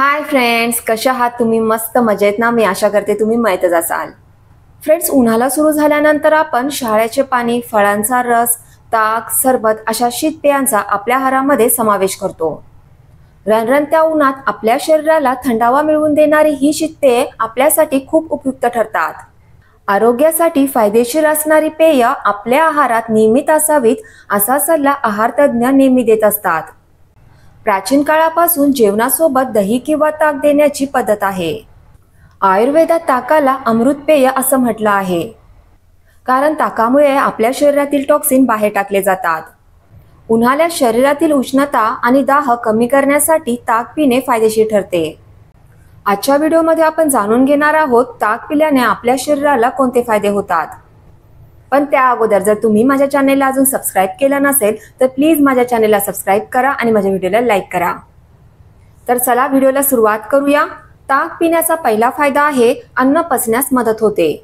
Hi friends, कशा आहात तुम्ही? मस्त मजेत ना? मी आशा करते तुम्ही मजेतच असाल. फ्रेंड्स, उन्हाळा सुरू झाल्यानंतर आपण शहाळ्याचे पाणी, फळांचा रस, ताक, सरबत अशा शीतपेयांचा आपल्या आहारामध्ये समावेश करतो. रणरणत्या उन्हात आपल्या शरीराला थंडावा मिळवून देणारी ही शीतपेये आपल्यासाठी खूप उपयुक्त ठरतात. आरोग्यासाठी फायदेशीर असणारी पेय आपल्या आहारात नियमित असावीत असा सल्ला आहार तज्ज्ञ नेहमी देत असतात. प्राचीन काळापासून जेवणासोबत दही किंवा ताक देण्याची पद्धत आहे. आयुर्वेदात ताकाला अमृतपेय असं म्हटलं आहे, कारण ताकामुळे आपल्या शरीरातील टॉक्सिन बाहेर टाकले जातात. उन्हाळ्यात शरीरातील उष्णता आणि दाह कमी करण्यासाठी ताक पिणे फायदेशीर ठरते. आजच्या व्हिडिओमध्ये आपण जाणून घेणार आहोत ताक पिल्याने आपल्या शरीराला कोणते फायदे होतात. पण त्या अगोदर जर तुम्ही माझ्या चॅनेलला अजून सबस्क्राईब केलं नसेल तर प्लीज माझ्या चॅनेलला सबस्क्राईब करा आणि माझ्या व्हिडिओला लाईक करा. तर चला व्हिडिओला सुरुवात करूया. ताक पिण्याचा पहिला फायदा आहे अन्न पचण्यास मदत होते.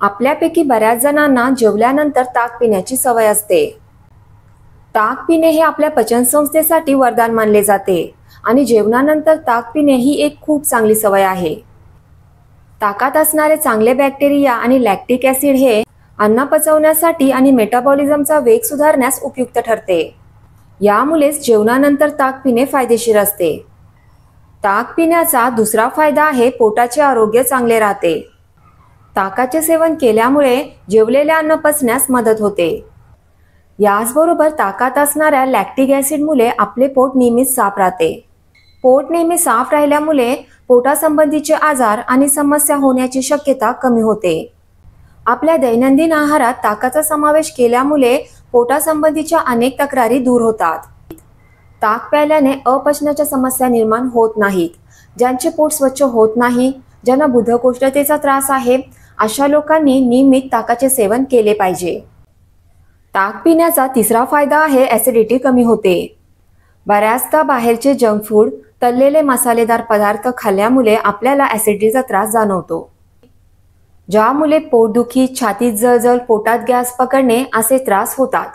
आपल्यापैकी बऱ्याच जणांना जेवल्यानंतर ताक पिण्याची सवय असते. ताक पिणे हे आपल्या पचनसंस्थेसाठी वरदान मानले जाते आणि जेवणानंतर ताक पिणे ही एक खूप चांगली सवय आहे. ताकात असणारे चांगले बॅक्टेरिया आणि लॅक्टिक ॲसिड हे अन्न पचवण्यासाठी आणि मेटाबॉलिझमचा वेग सुधारण्यास उपयुक्त ठरते. यामुळेच जेवणानंतर ताक पिणे फायदेशीर असते. ताक पिण्याचा दुसरा फायदा आहे पोटाचे आरोग्य चांगले राहते. ताकाचे सेवन केल्यामुळे जेवलेले अन्न पचण्यास मदत होते. याचबरोबर ताकात असणाऱ्या लॅक्टिक ॲसिडमुळे आपले पोट नेहमीच साफ राहते. पोट नेहमी साफ राहिल्यामुळे पोटासंबंधीचे आजार आणि समस्या होण्याची शक्यता कमी होते. आपल्या दैनंदिन आहारात ताकाचा समावेश केल्यामुळे पोटासंबंधीच्या अनेक तक्रारी दूर होतात. ताक प्यायल्याने अपचनाच्या समस्या निर्माण होत नाहीत. ज्यांचे पोट स्वच्छ होत नाही, ज्यांना बद्धकोष्ठतेचा त्रास आहे, अशा लोकांनी नियमित ताकाचे सेवन केले पाहिजे. ताक पिण्याचा तिसरा फायदा आहे ॲसिडिटी कमी होते. बऱ्याचदा बाहेरचे जंक फूड, तळलेले मसालेदार पदार्थ खाल्ल्यामुळे आपल्याला ॲसिडिटीचा त्रास जाणवतो, ज्यामुळे पोटदुखी, छातीत जळजळ, पोटात गॅस पकडणे असे त्रास होतात.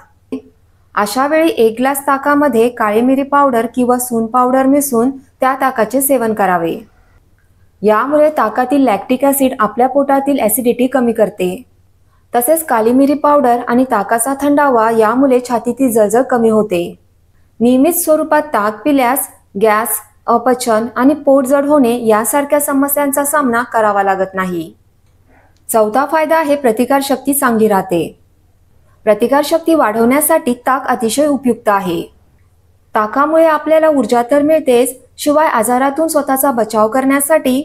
अशा वेळी एक ग्लास ताकामध्ये काळी मिरी पावडर किंवा सून पावडर मिसळून त्या ताकाचे सेवन करावे. यामुळे ताकातील लॅक्टिक ॲसिड आपल्या पोटातील ॲसिडिटी कमी करते. तसेच काळी मिरी पावडर आणि ताकाचा थंडावा यामुळे छातीतील जळजळ कमी होते. नियमित स्वरूपात ताक पिल्यास गॅस, अपचन आणि पोट जड होणे यासारख्या समस्यांचा सामना करावा लागत नाही. चौथा फायदा आहे प्रतिकारशक्ती चांगली राहते. प्रतिकारशक्ती वाढवण्यासाठी ताक अतिशय उपयुक्त आहे. ताकामुळे आपल्याला ऊर्जा तर मिळतेच, शिवाय आजारातून स्वतःचा बचाव करण्यासाठी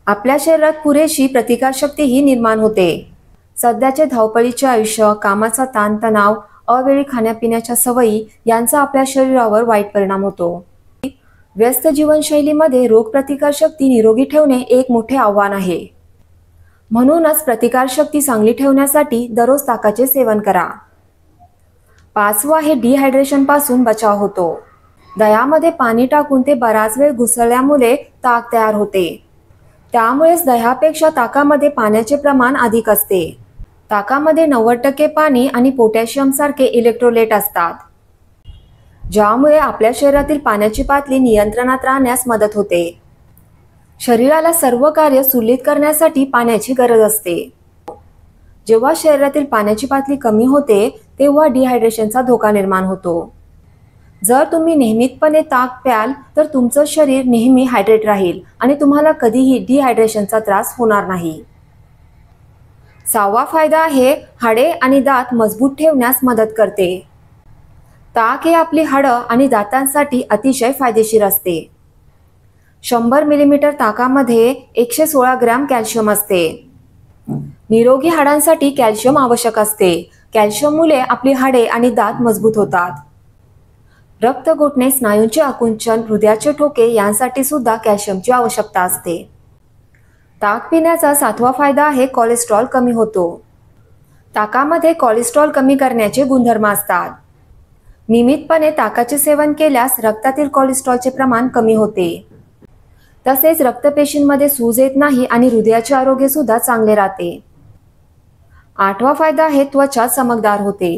आपल्या शरीरात पुरेशी प्रतिकारशक्तीही निर्माण होते. सध्याचे धावपळीचे आयुष्य, कामाचा ताणतणाव, अवेळी खाण्यापिण्याच्या सवयी यांचा आपल्या शरीरावर वाईट परिणाम होतो. व्यस्त जीवनशैलीमध्ये रोगप्रतिकारशक्ती निरोगी ठेवणे एक मोठे आव्हान आहे. म्हणूनच प्रतिकारशक्ती चांगली ठेवण्यासाठी दररोज ताकाचे सेवन करा. पाचवा आहे डिहायड्रेशन पासून बचाव होतो. दह्यामध्ये पाणी टाकून ते बराच वेळ घुसळल्यामुळे ताक तयार होते. त्यामुळेच दह्यापेक्षा ताकामध्ये पाण्याचे प्रमाण अधिक असते. ताकामध्ये 90% पाणी आणि पोटॅशियम सारखे इलेक्ट्रोलाइट असतात, ज्यामुळे आपल्या शरीरातील पाण्याची पातळी नियंत्रणात राहण्यास मदत होते. शरीराला सर्व कार्य सुरळीत करण्यासाठी पाण्याची गरज असते. जेव्हा शरीरातील पाण्याची पातळी कमी होते तेव्हा डिहायड्रेशनचा धोका निर्माण होतो. जर तुम्ही नियमितपणे ताक प्याल तर तुमचं शरीर नेहमी हायड्रेट राहील आणि तुम्हाला कधीही डिहायड्रेशनचा त्रास होणार नाही. सहावा फायदा आहे हाडे आणि दात मजबूत ठेवण्यास मदत करते. ताक हे आपली हाडं आणि दातांसाठी अतिशय फायदेशीर असते. 100 मिलीमीटर ताकामध्ये 116 ग्रॅम कॅल्शियम असते. निरोगी हाडांसाठी कॅल्शियम आवश्यक असते. कॅल्शियममुळे आपली हाडे आणि दात मजबूत होतात. रक्त गोठणे, स्नायूंचे आकुंचन, हृदयाचे ठोके यांसाठी सुद्धा कॅल्शियमची आवश्यकता असते. ताक पिण्याचा सातवा फायदा आहे कोलेस्ट्रॉल कमी होतो. ताकामध्ये कोलेस्ट्रॉल कमी करण्याचे गुणधर्म असतात. नियमितपणे ताकाचे सेवन केल्यास रक्तातील कोलेस्ट्रॉलचे प्रमाण कमी होते. तसेच रक्तपेशींमध्ये सूज येत नाही आणि हृदयाचे आरोग्य सुद्धा चांगले राहते. आठवा फायदा आहे त्वचा चमकदार होते.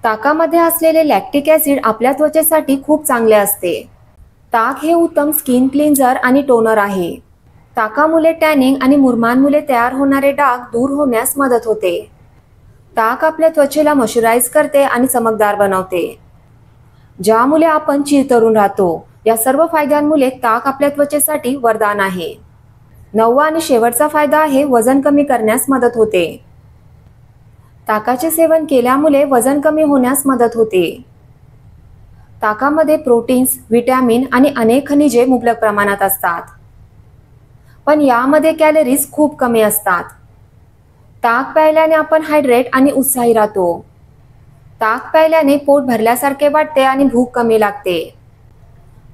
ताकामध्ये असलेले लॅक्टिक ॲसिड आपल्या त्वचेसाठी खूप चांगले असते. ताक हे उत्तम स्किन क्लीन्झर आणि टोनर आहे. ताकामुळे टॅनिंग आणि मुरमांमुळे तयार होणारे डाग दूर होण्यास मदत होते. ताक आपल्या त्वचेला मॉइश्चराईज करते आणि चमकदार बनवते, ज्यामुळे आपण चिरतरून राहतो. या सर्व फायद्यांमुळे ताक आपल्या त्वचेसाठी वरदान आहे. 9वा आणि शेवटचा फायदा आहे वजन कमी करण्यास मदत होते. ताकाचे सेवन केल्यामुळे वजन कमी होण्यास मदत होते. ताकामध्ये प्रोटीन्स, व्हिटॅमिन आणि अनेक खनिजे मुबलक प्रमाणात असतात, पण यामध्ये कॅलरीज खूप कमी असतात. ताक प्यायल्याने आपण हायड्रेट आणि उत्साही राहतो. ताक प्यायल्याने पोट भरल्यासारखे वाटते आणि भूक कमी लागते.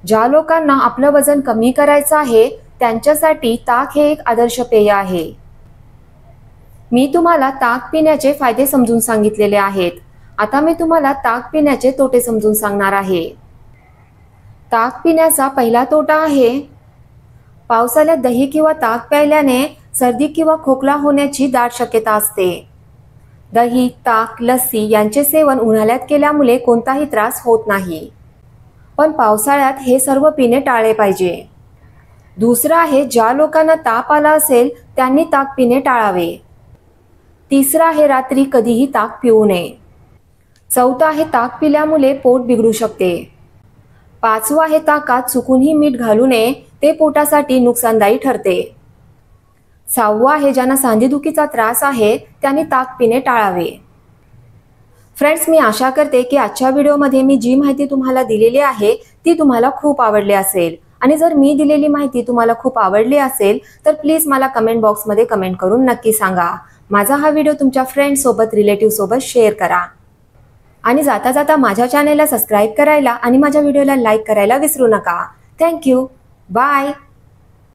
ज्या लोकांना आपलं वजन कमी करायचं आहे त्यांच्यासाठी ताक हे एक आदर्श पेय आहे. मी तुम्हाला ताक पिण्याचे फायदे समजून सांगितलेले आहेत. आता मी तुम्हाला ताक पिण्याचे तोटे समजून सांगणार आहे. ताक पिण्याचा पहिला तोटा आहे, पावसाळ्यात दही किंवा ताक प्यायल्याने सर्दी किंवा खोकला होण्याची दाट शक्यता असते. दही, ताक, लस्सी यांचे सेवन उन्हाळ्यात केल्यामुळे कोणताही त्रास होत नाही, पण पावसाळ्यात हे सर्व पिणे टाळले पाहिजे. दुसरं आहे, ज्या लोकांना ताप आला असेल त्यांनी ताक पिणे टाळावे. तिसरं आहे, रात्री कधीही ताक पिऊ नये. चौथं आहे, ताक पिल्यामुळे पोट बिघडू शकते. 5वं आहे, ताकात चुकूनही मीठ घालू नये, ते पोटासाठी नुकसानदायी ठरते. 6वं आहे, ज्यांना सांधेदुखीचा त्रास आहे त्यांनी ताक पिणे टाळावे. फ्रेंड्स, मी आशा करते की आजच्या व्हिडिओमध्ये मी जी माहिती तुम्हाला दिलेली आहे ती तुम्हाला खूप आवडली असेल. आणि जर मी दिलेली माहिती तुम्हाला खूप आवडली असेल तर प्लीज मला कमेंट बॉक्समध्ये कमेंट करून नक्की सांगा. माझा हा व्हिडिओ तुमच्या फ्रेंड्ससोबत, रिलेटिव्हसोबत शेअर करा. आणि जाता जाता माझ्या चॅनेलला सबस्क्राईब करायला आणि माझ्या व्हिडिओला लाईक करायला विसरू नका. थँक्यू. बाय.